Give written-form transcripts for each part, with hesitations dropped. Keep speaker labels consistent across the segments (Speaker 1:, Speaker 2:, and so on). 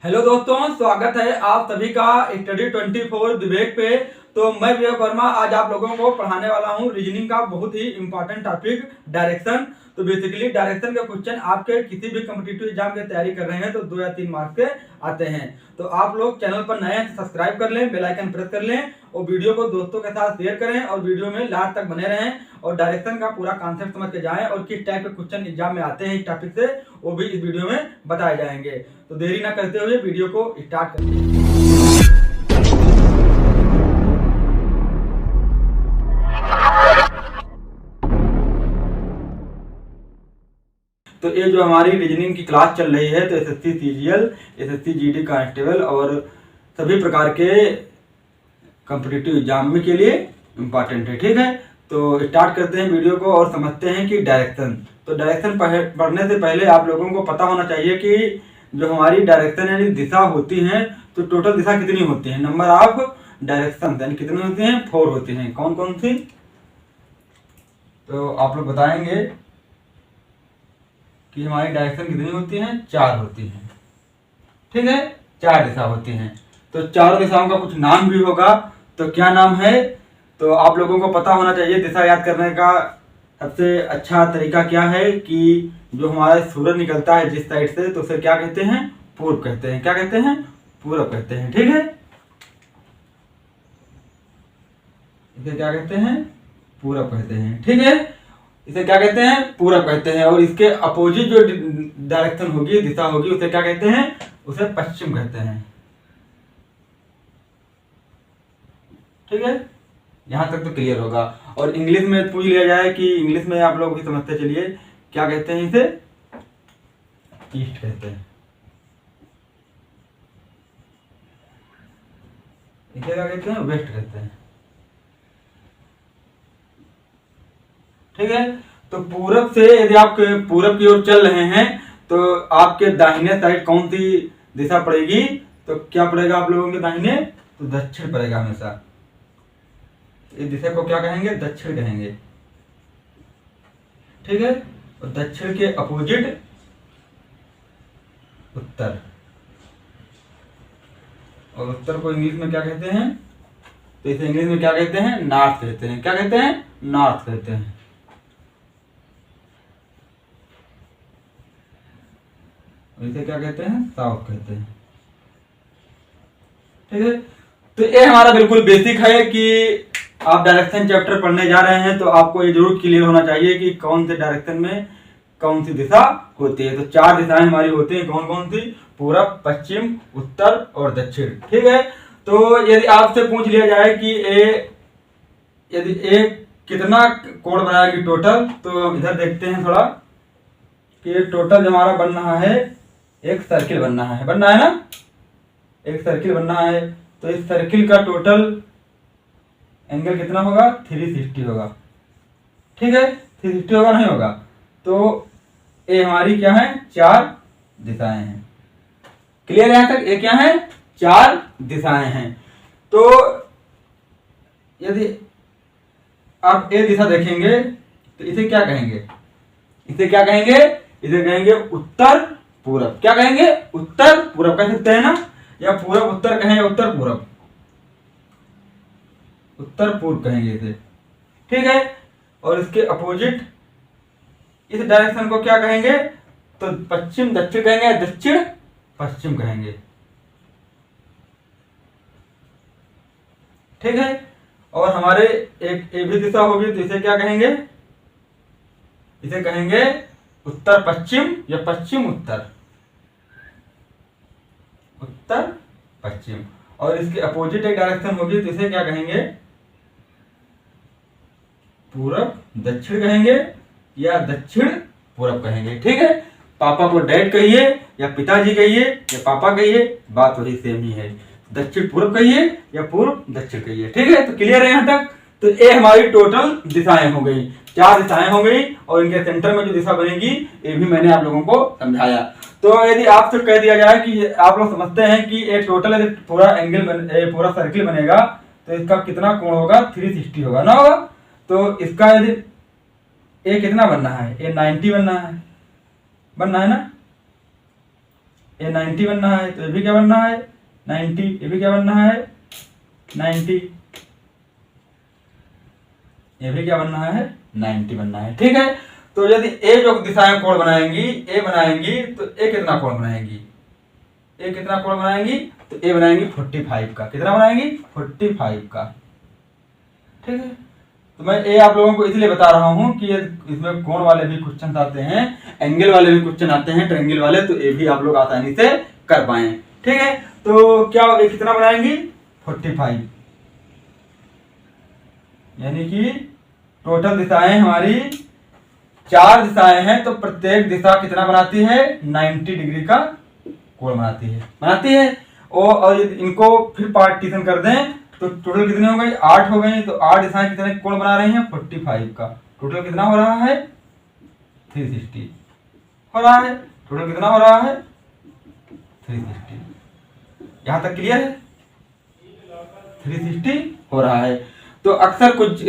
Speaker 1: Hello दोस्तों, स्वागत है आप सभी का स्टडी 24 विवेक पे। तो मैं विवेक वर्मा आज आप लोगों को पढ़ाने वाला हूँ रीजनिंग का बहुत ही इंपॉर्टेंट टॉपिक डायरेक्शन। तो बेसिकली डायरेक्शन के क्वेश्चन आपके किसी भी कॉम्पिटिटिव एग्जाम की तैयारी कर रहे हैं तो 2 या 3 मार्क्स के आते हैं। तो आप लोग चैनल पर नए हैं तो सब्सक्राइब कर लें, बेल आइकन प्रेस कर लें और वीडियो को दोस्तों के साथ शेयर करें और वीडियो में लास्ट तक बने रहें और डायरेक्शन का पूरा कॉन्सेप्ट समझ के जाएं और किस टाइप के क्वेश्चन एग्जाम में आते हैं इस टॉपिक से वो भी इस वीडियो में बताए जाएंगे। तो देरी ना करते हुए वीडियो को स्टार्ट करते हैं। तो ये जो हमारी रीजनिंग की क्लास चल रही है तो SSC CGL, SSC GD constable और सभी प्रकार के कॉम्पिटिटिव एग्जाम के लिए इम्पोर्टेंट है। ठीक है, तो स्टार्ट करते हैं वीडियो को और समझते हैं कि डायरेक्शन। तो डायरेक्शन पढ़ने से पहले आप लोगों को पता होना चाहिए कि जो हमारी डायरेक्शन यानी दिशा होती है तो टोटल दिशा कितनी होती है। नंबर ऑफ डायरेक्शन यानी कितनी होती हैं? 4 होती हैं। कौन कौन सी? तो आप लोग बताएंगे कि हमारी डायरेक्शन कितनी होती हैं? 4 होती हैं। ठीक है, 4 दिशा होती हैं। तो चारों दिशाओं का कुछ नाम भी होगा। तो क्या नाम है? तो आप लोगों को पता होना चाहिए दिशा याद करने का सबसे अच्छा तरीका क्या है कि जो हमारा सूरज निकलता है जिस साइड से तो उसे क्या कहते हैं? पूर्व कहते हैं। क्या कहते हैं? पूर्व कहते हैं। ठीक है, इसे क्या कहते हैं? पूर्व कहते हैं। ठीक है, इसे क्या कहते हैं? पूर्व कहते हैं। और इसके अपोजिट जो डायरेक्शन होगी, दिशा होगी, उसे क्या कहते हैं? उसे पश्चिम कहते हैं। ठीक है, यहां तक तो क्लियर होगा। और इंग्लिश में पूछ लिया जाए कि इंग्लिश में आप लोग भी समझते चलिए क्या कहते हैं? इसे ईस्ट कहते हैं। इसे क्या कहते हैं? वेस्ट कहते हैं। ठीक है, तो पूरब से यदि आप पूरब की ओर चल रहे हैं तो आपके दाहिने साइड कौन सी दिशा पड़ेगी? तो क्या पड़ेगा आप लोगों के दाहिने? तो दक्षिण पड़ेगा हमेशा। इस दिशा को क्या कहेंगे? दक्षिण कहेंगे। ठीक है, और दक्षिण के अपोजिट उत्तर। और उत्तर को इंग्लिश में क्या कहते हैं? तो इसे इंग्लिश में क्या कहते हैं? नॉर्थ कहते हैं। क्या कहते हैं? नॉर्थ कहते हैं। इसे क्या कहते हैं? साउथ कहते हैं। ठीक है, तो ये हमारा बिल्कुल बेसिक है कि आप डायरेक्शन चैप्टर पढ़ने जा रहे हैं तो आपको ये जरूर क्लियर होना चाहिए कि कौन से डायरेक्शन में कौन सी दिशा होती है। तो 4 दिशाएं हमारी होती हैं। कौन कौन सी? पूरब, पश्चिम, उत्तर और दक्षिण। ठीक है, तो यदि आपसे पूछ लिया जाए कि यदि ए कितना कोण बनाएगी टोटल, तो इधर देखते हैं थोड़ा कि टोटल हमारा बन रहा है, एक सर्किल बनना है ना? एक सर्किल बनना है। तो इस सर्किल का टोटल एंगल कितना होगा? 360 होगा। ठीक है, 360 होगा, नहीं होगा? तो ये हमारी क्या है? 4 दिशाएं हैं। क्लियर है यहां तक? ये क्या है? 4 दिशाएं हैं। तो यदि आप ये दिशा देखेंगे तो इसे क्या कहेंगे? इसे क्या कहेंगे? इसे कहेंगे उत्तर पूरब। क्या कहेंगे? उत्तर पूरब कह सकते हैं ना, या पूरब उत्तर कहें या उत्तर पूरब? उत्तर पूर्व कहेंगे इसे। ठीक है, और इसके अपोजिट इस डायरेक्शन को क्या कहेंगे? तो पश्चिम दक्षिण कहेंगे, दक्षिण पश्चिम कहेंगे। ठीक है, और हमारे एक ये भी दिशा होगी तो इसे क्या कहेंगे? इसे कहेंगे उत्तर पश्चिम या पश्चिम उत्तर। उत्तर पश्चिम। और इसके अपोजिट एक डायरेक्शन होगी तो इसे क्या कहेंगे? पूरब दक्षिण कहेंगे या दक्षिण पूरब कहेंगे। ठीक है, पापा को डैड कहिए या पिताजी कहिए या पापा कहिए, बात वही सेम ही है। दक्षिण पूरब कहिए या पूर्व दक्षिण कहिए। ठीक है, तो क्लियर है यहां तक? तो ये हमारी टोटल दिशाएं हो गई, 4 दिशाएं हो गई और इनके सेंटर में जो दिशा बनेगी ये भी मैंने आप लोगों को समझाया। तो यदि आपसे कह दिया जाए कि आप लोग समझते हैं कि ये टोटल यदि पूरा पूरा सर्किल बनेगा तो इसका कितना कोण होगा? 360 होगा ना? होगा। तो इसका यदि ये कितना बनना है? ये 90 बनना है ना? ये 90 बनना है, तो ये भी क्या बनना है 90, ये भी क्या बनना है 90, ये भी क्या बनना है 90 बनना है। ठीक है, तो यदि ए जो दिशाएं कोण बनाएंगी, ए बनाएंगी, तो ए कितना कोण बनाएंगी, ए कितना कोण बनाएंगी, तो ए बनाएंगी 45 का। कितना बनाएंगी 45 का। ठीक है, तो मैं ये आप लोगों को इसलिए बता रहा हूं कि इसमें कोण वाले भी क्वेश्चन आते हैं, एंगल वाले भी क्वेश्चन आते हैं, ट्रायंगल वाले, तो ये भी आप लोग आसानी से कर पाए। ठीक है, तो क्या ये कितना बनाएंगी 45, यानी कि टोटल दिशाएं हमारी 4 दिशाएं हैं, तो प्रत्येक दिशा कितना बनाती है 90 डिग्री का कोण बनाती है। और यदि इनको फिर पार्टीशन कर दें तो टोटल कितने हो गए 8 हो गए, तो 8 दिशाएं कितने कोण बना रही हैं 45 का। टोटल कितना हो रहा है 360 हो रहा है। टोटल कितना हो रहा है 360। यहां तक क्लियर है, 360 हो रहा है। तो अक्सर कुछ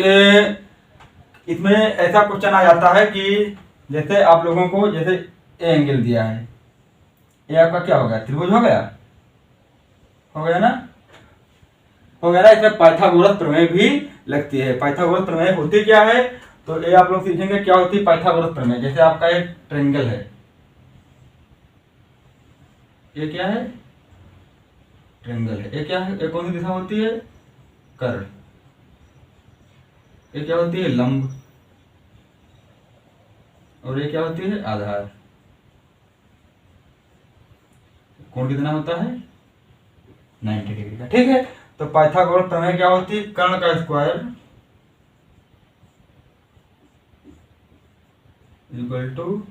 Speaker 1: इसमें ऐसा क्वेश्चन आ जाता है कि जैसे आप लोगों को जैसे ए एंगल दिया है, ये आपका क्या हो गया त्रिभुज हो गया ना, हो गया ना। इसमें पाइथागोरस प्रमेय भी लगती है। पाइथागोरस प्रमेय होती क्या है, तो ये आप लोग सीखेंगे क्या होती है पाइथागोरस प्रमेय। जैसे आपका एक ट्रायंगल है, ये क्या है ट्रायंगल है, ये क्या है, ये कौन सी दिशा होती है कर्ण, ये क्या होती है लंब, और ये क्या होती है आधार। कोण कितना होता है 90 डिग्री का। ठीक है, तो पाइथागोरस प्रमेय क्या होती है, कर्ण का स्क्वायर इक्वल टू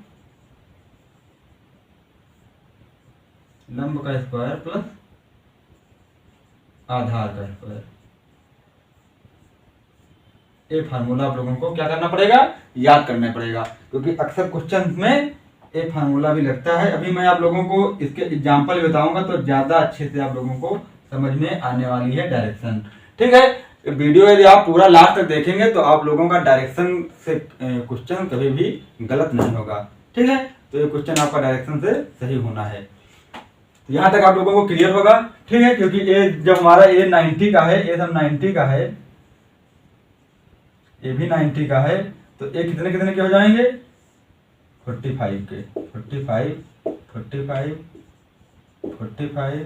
Speaker 1: लंब का स्क्वायर प्लस आधार का स्क्वायर। ये फार्मूला आप लोगों को क्या करना पड़ेगा, याद करना पड़ेगा, क्योंकि अक्सर क्वेश्चन में ये फार्मूला भी लगता है। अभी मैं आप लोगों को इसके एग्जांपल बताऊंगा तो ज्यादा अच्छे से आप लोगों को समझ में आने वाली है डायरेक्शन। ठीक है, वीडियो यदि आप पूरा लास्ट तक देखेंगे तो आप लोगों का डायरेक्शन से क्वेश्चन कभी भी गलत नहीं होगा। ठीक है, तो ये क्वेश्चन आपका डायरेक्शन से सही होना है। तो यहाँ तक आप लोगों को क्लियर होगा। ठीक है, क्योंकि ये जब हमारा ये 90 का है, ये सब 90 का है, ये भी 90 का है, तो ये कितने कितने के हो जाएंगे 45 के। 45 45 45 45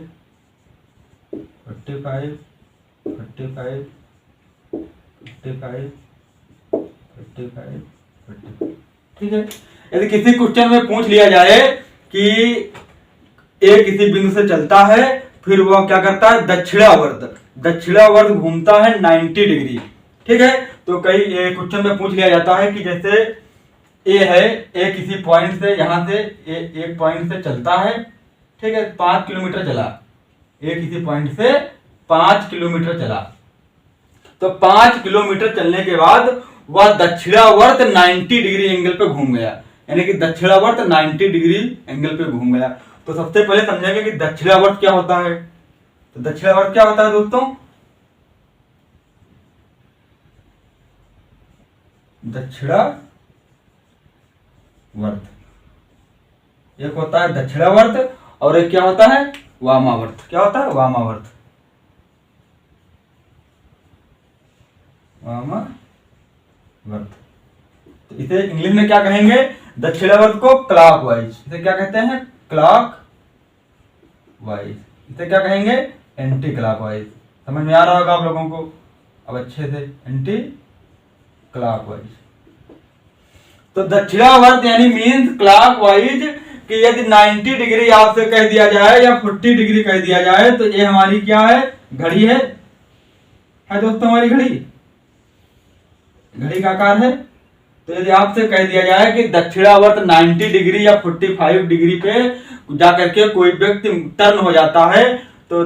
Speaker 1: 45 45 45 45। ठीक है, यदि किसी क्वेश्चन में पूछ लिया जाए कि ए किसी बिंदु से चलता है, फिर वह क्या करता है दक्षिणावर्त घूमता है 90 डिग्री। ठीक है, तो कई क्वेश्चन में पूछ लिया जाता है कि जैसे ए है, ए किसी पॉइंट से यहां से एक पॉइंट से चलता है। ठीक है, 5 किलोमीटर चला, ए किसी पॉइंट से 5 किलोमीटर चला, तो 5 किलोमीटर चलने के बाद वह दक्षिणावर्त 90 डिग्री एंगल पे घूम गया, यानी कि दक्षिणावर्त 90 डिग्री एंगल पे घूम गया। तो सबसे पहले समझेंगे कि दक्षिणावर्त क्या होता है। तो दक्षिणावर्त क्या होता है दोस्तों, दक्षिणावर्त एक होता है दक्षिणावर्त और एक क्या होता है वामावर्त। क्या होता है वामावर्त, वामावर्त। तो इसे इंग्लिश में क्या कहेंगे, दक्षिणावर्त को क्लॉकवाइज, इसे क्या कहते हैं क्लॉकवाइज, इसे क्या कहेंगे एंटी क्लॉकवाइज। समझ में आ रहा होगा आप लोगों को अब अच्छे से, एंटी क्लॉकवाइज। तो दक्षिणावर्त यानी मीन्स क्लॉकवाइज, कि यदि 90 डिग्री आपसे कह दिया जाए या 40 डिग्री कह दिया जाए, तो ये हमारी क्या है घड़ी है दोस्तों, हमारी घड़ी का आकार है। तो यदि आपसे कह दिया जाए कि दक्षिणावर्त 90 डिग्री या 45 डिग्री पे जाकर के कोई व्यक्ति टर्न हो जाता है, तो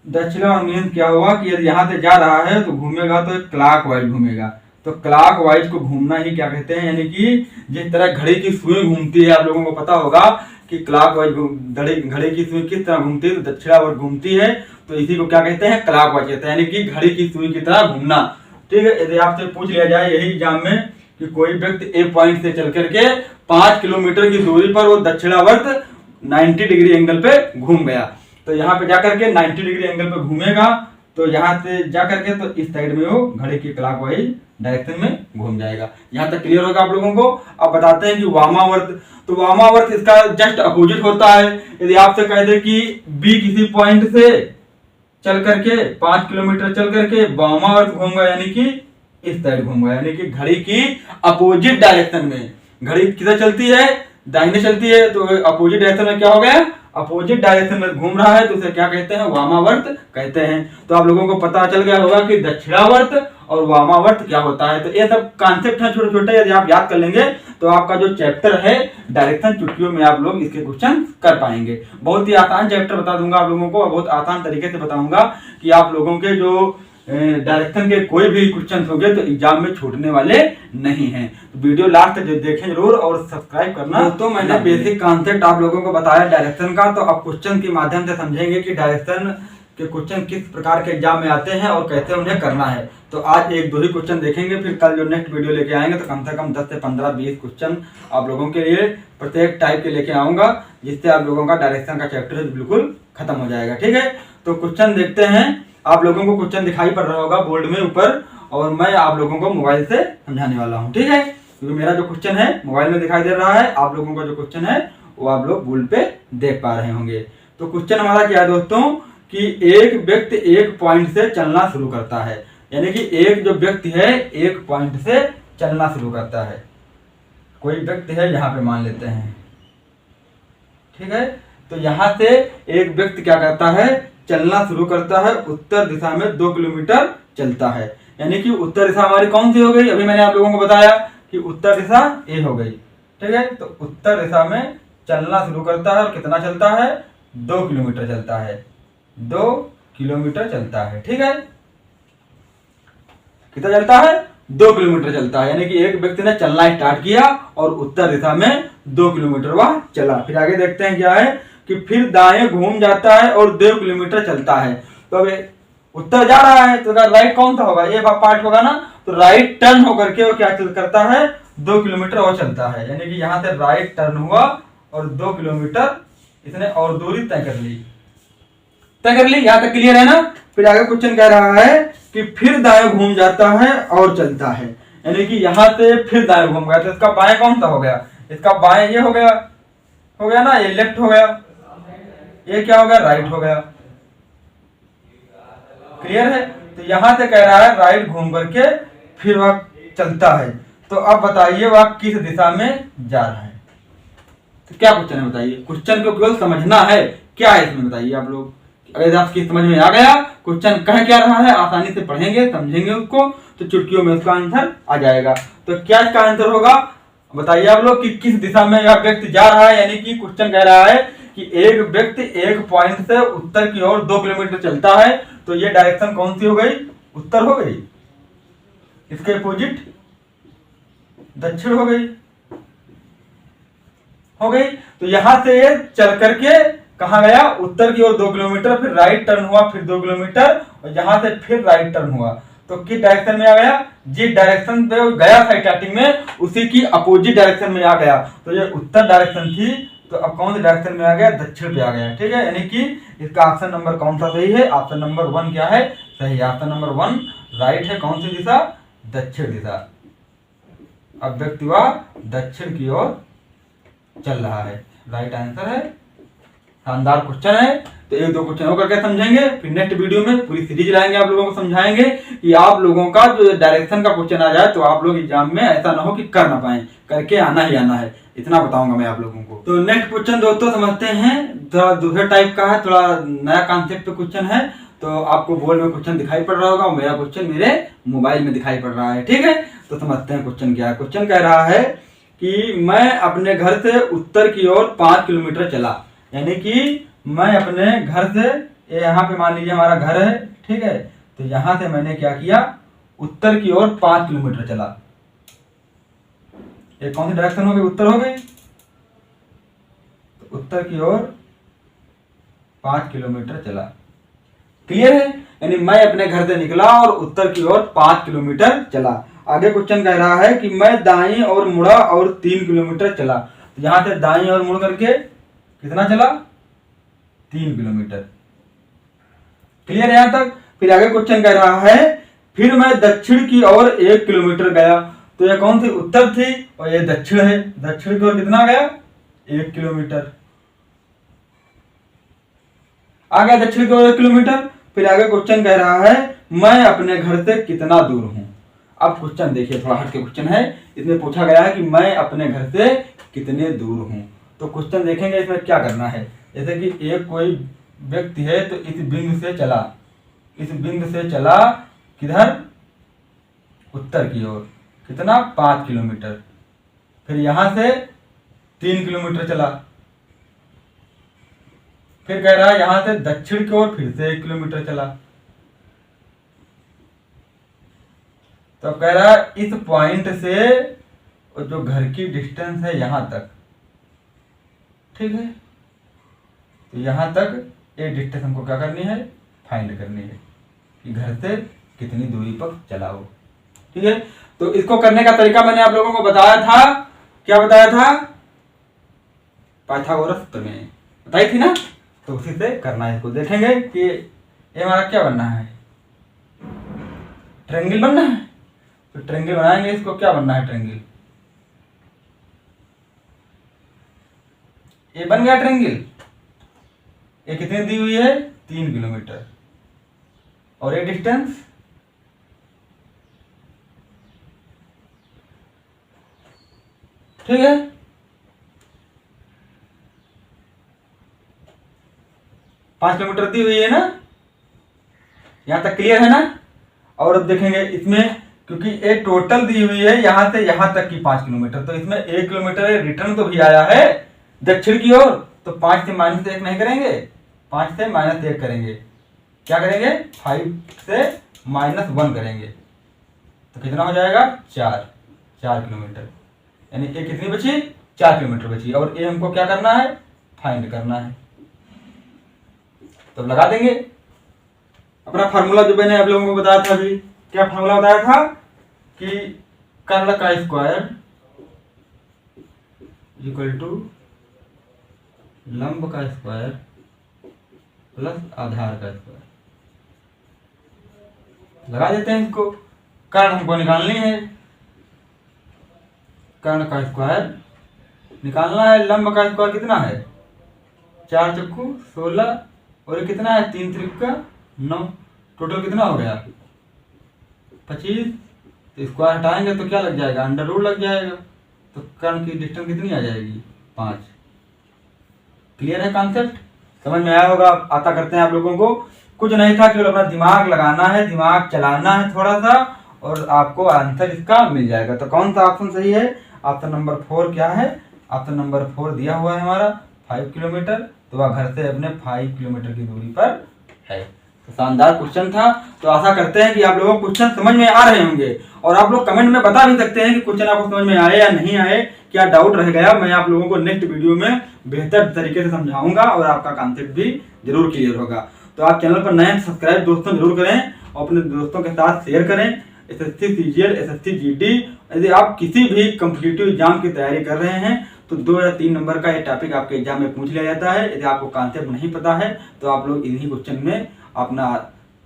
Speaker 1: दक्षिणावर्त मीन्स क्या हुआ कि यदि यहाँ से जा रहा है तो घूमेगा तो क्लॉकवाइज घूमेगा। तो क्लॉकवाइज को घूमना ही क्या कहते हैं, यानी कि जिस तरह घड़ी की सुई घूमती है, आप लोगों को पता होगा कि क्लॉकवाइज घड़ी की सुई किस तरह घूमती है, तो दक्षिणावर्त घूमती है, तो इसी को क्या कहते हैं क्लॉकवाइज कहते हैं, यानी कि घड़ी की सुई की तरह घूमना। ठीक है, यदि आपसे पूछ लिया जाए यही एग्जाम में कि कोई व्यक्ति ए पॉइंट से चल करके 5 किलोमीटर की दूरी पर वो दक्षिणावर्त 90 डिग्री एंगल पे घूम गया। तो यहाँ पे जाकर के 90 डिग्री एंगल पे घूमेगा, तो यहाँ से जाकर के तो इस साइड में वो घड़ी की क्लॉकवाइज डायरेक्शन में घूम जाएगा। यहाँ तक क्लियर होगा आप लोगों को। अब बताते हैं कि वामावर्त, तो वामावर्त इसका जस्ट अपोजिट होता है। यदि आपसे कह दे कि बी किसी पॉइंट से चल करके 5 किलोमीटर चल करके वामावर्त घूमगा, यानी कि इस साइड घूमगा, यानी कि घड़ी की अपोजिट डायरेक्शन में। घड़ी किधर चलती है? दाहिने चलती है, तो अपोजिट डायरेक्शन में क्या हो गया? अपोजिट डायरेक्शन में घूम रहा है, तो उसे क्या कहते हैं? वामावर्त कहते हैं। तो आप लोगों को पता चल गया होगा कि दक्षिणावर्त और वामावर्त क्या होता है। तो ये सब कॉन्सेप्ट है छोटे छोटे, यदि आप याद कर लेंगे तो आपका जो चैप्टर है डायरेक्शन चुटकियों में आप लोग इसके क्वेश्चन कर पाएंगे। बहुत ही आसान चैप्टर बता दूंगा आप लोगों को, और बहुत आसान तरीके से बताऊंगा कि आप लोगों के जो डायरेक्शन के कोई भी क्वेश्चन हो गए तो एग्जाम में छूटने वाले नहीं हैं। तो वीडियो लास्ट तक देखें जरूर और सब्सक्राइब करना। तो मैंने बेसिक कॉन्सेप्ट आप लोगों को बताया डायरेक्शन का, तो आप क्वेश्चन के माध्यम से समझेंगे कि डायरेक्शन के क्वेश्चन किस प्रकार के एग्जाम में आते हैं और कैसे उन्हें करना है। तो आज एक दो ही क्वेश्चन देखेंगे, फिर कल जो नेक्स्ट वीडियो लेके आएंगे तो कम से कम 10 से 15-20 क्वेश्चन आप लोगों के लिए प्रत्येक टाइप के लेके आऊंगा, जिससे आप लोगों का डायरेक्शन का चैप्टर बिल्कुल खत्म हो जाएगा। ठीक है, तो क्वेश्चन देखते हैं। आप लोगों को क्वेश्चन दिखाई पड़ रहा होगा बोर्ड में ऊपर, और मैं आप लोगों को मोबाइल से समझाने वाला हूँ। ठीक है, क्योंकि मेरा जो क्वेश्चन है मोबाइल में दिखाई दे रहा है, आप लोगों का जो क्वेश्चन है वो आप लोग बोर्ड पे देख पा रहे होंगे। तो क्वेश्चन हमारा क्या है दोस्तों, कि एक व्यक्ति एक पॉइंट से चलना शुरू करता है, यानी कि एक जो व्यक्ति है एक पॉइंट से चलना शुरू करता है। कोई व्यक्ति है यहाँ पे मान लेते हैं, ठीक है, तो यहाँ से एक व्यक्ति क्या करता है? चलना शुरू करता है, उत्तर दिशा में 2 किलोमीटर चलता है। यानी कि उत्तर दिशा हमारी कौन सी हो गई? अभी मैंने आप लोगों को बताया कि उत्तर दिशा ए हो गई। ठीक है, तो उत्तर दिशा में चलना शुरू करता है और कितना चलता है? 2 किलोमीटर चलता है। 2 किलोमीटर चलता है। ठीक है, कितना चलता है? 2 किलोमीटर चलता है। यानी कि एक व्यक्ति ने चलना स्टार्ट किया और उत्तर दिशा में 2 किलोमीटर वह चला। फिर आगे देखते हैं क्या है कि फिर दाएं घूम जाता है और 2 किलोमीटर चलता है। तो अब उत्तर जा रहा है तो राइट कौन सा होगा? ये पार्ट होगा ना, तो राइट टर्न होकर के वो क्या करता है? 2 किलोमीटर और चलता है। यानी कि यहाँ से राइट टर्न हुआ और 2 किलोमीटर इसने और दूरी तय कर ली। यहाँ तक क्लियर है ना? फिर आगे क्वेश्चन कह रहा है कि फिर दाएं घूम जाता है और चलता है। यानी कि यहाँ से फिर दाएं घूम गया, तो इसका बाएं कौन सा हो गया? इसका बाएं ये हो गया ना, ये लेफ्ट हो गया, ये क्या हो गया? राइट हो गया। क्लियर है? तो यहां से कह रहा है राइट घूम करके फिर वह चलता है। तो अब बताइए वह किस दिशा में जा रहा है? तो क्या क्वेश्चन है बताइए? क्वेश्चन को केवल समझना है, क्या है इसमें बताइए आप लोग। अगर आपकी समझ में आ गया क्वेश्चन कह क्या रहा है, आसानी से पढ़ेंगे समझेंगे उसको, तो चुटकियों में उसका आंसर आ जाएगा। तो क्या इसका आंसर होगा बताइए आप लोग कि किस दिशा में यह व्यक्ति जा रहा है। यानी कि क्वेश्चन कह रहा है कि एक व्यक्ति एक पॉइंट से उत्तर की ओर 2 किलोमीटर चलता है, तो ये डायरेक्शन कौन सी हो गई? उत्तर हो गई। इसके अपोजिट दक्षिण हो गई। तो यहां से ये चल करके कहां गया? उत्तर की ओर 2 किलोमीटर, फिर राइट टर्न हुआ, फिर 2 किलोमीटर, और यहां से फिर राइट टर्न हुआ। तो किस डायरेक्शन में आ गया? जिस डायरेक्शन पे गया था स्टार्टिंग में उसी की अपोजिट डायरेक्शन में आ गया। तो ये उत्तर डायरेक्शन थी, तो अब कौन सी डायरेक्शन में आ गया? दक्षिण पे आ गया। ठीक है, यानी कि इसका ऑप्शन नंबर कौन सा सही है? ऑप्शन नंबर 1 क्या है? सही। ऑप्शन नंबर 1 राइट है। कौन सी दिशा? दक्षिण दिशा। अब व्यक्ति वह दक्षिण की ओर चल रहा है, राइट आंसर है। शानदार क्वेश्चन है। तो एक दो क्वेश्चन और करके समझेंगे, फिर नेक्स्ट वीडियो में पूरी सीरीज लाएंगे, आप लोगों को समझाएंगे कि आप लोगों का जो डायरेक्शन का क्वेश्चन आ जाए तो आप लोग एग्जाम में ऐसा ना हो कि कर ना पाए, करके आना ही आना है। इतना बताऊंगा मैं आप लोगों को। तो नेक्स्ट क्वेश्चन दोस्तों समझते हैं, थोड़ा दूसरे टाइप का है, थोड़ा नया कॉन्सेप्ट पे क्वेश्चन है। तो आपको बोर्ड में क्वेश्चन दिखाई पड़ रहा होगा और मेरा क्वेश्चन मेरे मोबाइल में दिखाई पड़ रहा है। ठीक है, तो समझते हैं क्वेश्चन क्या है। क्वेश्चन कह रहा है कि मैं अपने घर से उत्तर की ओर 5 किलोमीटर चला। यानी कि मैं अपने घर से, यहाँ पे मान लीजिए हमारा घर है, ठीक है, तो यहां से मैंने क्या किया? उत्तर की ओर 5 किलोमीटर चला। ये कौन सी डायरेक्शन हो गई? उत्तर हो गई। तो उत्तर की ओर 5 किलोमीटर चला। क्लियर है? यानी मैं अपने घर से निकला और उत्तर की ओर 5 किलोमीटर चला। आगे क्वेश्चन कह रहा है कि मैं दाईं ओर मुड़ा और 3 किलोमीटर चला। तो यहां से दाईं ओर मुड़ करके कितना चला, 3 किलोमीटर। क्लियर है यहाँ तक। फिर आगे क्वेश्चन कह रहा है फिर मैं दक्षिण की ओर 1 किलोमीटर गया। तो यह कौन सी, उत्तर थी और ये दक्षिण है। दक्षिण की ओर कितना गया, 1 किलोमीटर। आ गया दक्षिण की ओर 1 किलोमीटर। फिर आगे क्वेश्चन कह रहा है मैं अपने घर से कितना दूर हूं। अब क्वेश्चन देखिए, थोड़ा हट के क्वेश्चन है। इसमें पूछा गया है कि मैं अपने घर से कितने दूर हूं। तो क्वेश्चन देखेंगे इसमें क्या करना है। जैसे कि एक कोई व्यक्ति है तो इस बिंदु से चला, इस बिंदु से चला किधर, उत्तर की ओर, कितना, 5 किलोमीटर। फिर यहां से 3 किलोमीटर चला। फिर कह रहा है यहां से दक्षिण की ओर फिर से 1 किलोमीटर चला। तो कह रहा है इस पॉइंट से जो घर की डिस्टेंस है यहां तक, ठीक है, तो यहां तक ये डिस्टेंस हमको क्या करनी है, फाइंड करनी है कि घर से कितनी दूरी पर चला हो। ठीक है, तो इसको करने का तरीका मैंने आप लोगों को बताया था। क्या बताया था, पाइथागोरस प्रमेय बताई थी ना। तो उसी से करना है। इसको देखेंगे कि ये हमारा क्या बनना है, ट्रायंगल बनना है। तो ट्रायंगल बनाएंगे, इसको क्या बनना है, ट्रायंगल। ये बन गया ट्रायंगल। ये कितनी दी हुई है, 3 किलोमीटर। और ये डिस्टेंस, ठीक है, पांच किलोमीटर दी हुई है ना। यहां तक क्लियर है ना। और अब देखेंगे इसमें, क्योंकि ये टोटल दी हुई है यहां से यहां तक की 5 किलोमीटर, तो इसमें 1 किलोमीटर रिटर्न तो भी आया है दक्षिण की ओर। तो 5 से -1 नहीं करेंगे, 5 से -1 करेंगे। क्या करेंगे, 5 से -1 करेंगे। तो कितना हो जाएगा, 4 किलोमीटर। यानी ये कितनी बची, 4 किलोमीटर बची। और ये हमको क्या करना है, फाइंड करना है। तो लगा देंगे अपना फार्मूला जो मैंने आप लोगों को बताया था अभी। क्या फार्मूला बताया था कि कर्ल का स्क्वायर इक्वल टू लंब का स्क्वायर प्लस आधार का स्क्वायर। लगा देते हैं इसको। कर्ण हमको निकालनी है, कर्ण का स्क्वायर निकालना है। लंब का स्क्वायर कितना है, 4 चक्कू 16 और ये कितना है, 3 त्रिका 9। टोटल कितना हो गया, 25। तो स्क्वायर हटाएंगे तो क्या लग जाएगा, अंडर रूट लग जाएगा। तो कर्ण की डिस्टेंस कितनी आ जाएगी, 5। क्लियर है कॉन्सेप्ट, समझ में आया होगा। आता करते हैं आप लोगों को। कुछ नहीं था, केवल अपना दिमाग लगाना है, दिमाग चलाना है थोड़ा सा, और आपको आंसर इसका मिल जाएगा। तो कौन सा ऑप्शन सही है, ऑप्शन नंबर 4 क्या है, ऑप्शन नंबर 4 दिया हुआ है हमारा 5 किलोमीटर। तो वह घर से अपने 5 किलोमीटर की दूरी पर है। तो शानदार क्वेश्चन था। तो आशा करते हैं कि आप लोगों को क्वेश्चन समझ में आ रहे होंगे। और आप लोग कमेंट में बता भी सकते हैं कि क्वेश्चन आपको समझ में आए या नहीं आए, क्या डाउट रह गया। मैं आप लोगों को नेक्स्ट वीडियो में बेहतर तरीके से समझाऊंगा और आपका कॉन्सेप्ट भी जरूर क्लियर होगा। तो आप चैनल पर नए हैं, सब्सक्राइब दोस्तों जरूर करें और अपने दोस्तों के साथ शेयर करें। SSC CGL, SSC GD, यदि आप किसी भी कॉम्पिटिटिव एग्जाम की तैयारी कर रहे हैं तो 2 या 3 नंबर का ये टॉपिक आपके एग्जाम में पूछ लिया जाता है। यदि आपको कॉन्सेप्ट नहीं पता है तो आप लोग इन्हीं क्वेश्चन में अपना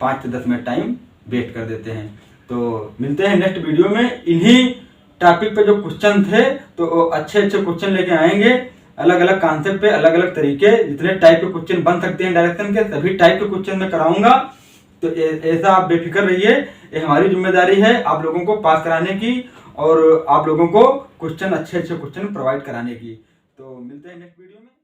Speaker 1: 5 से 10 मिनट टाइम वेस्ट कर देते हैं। तो मिलते हैं नेक्स्ट वीडियो में। इन्हीं टॉपिक पे जो क्वेश्चन थे तो अच्छे क्वेश्चन लेके आएंगे, अलग अलग कॉन्सेप्ट पे, अलग अलग तरीके, जितने टाइप के क्वेश्चन बन सकते हैं डायरेक्शन के, सभी टाइप के क्वेश्चन मैं कराऊंगा। तो ऐसा आप बेफिक्र रहिए, ये हमारी जिम्मेदारी है आप लोगों को पास कराने की और आप लोगों को क्वेश्चन अच्छे क्वेश्चन प्रोवाइड कराने की। तो मिलते हैं नेक्स्ट वीडियो में।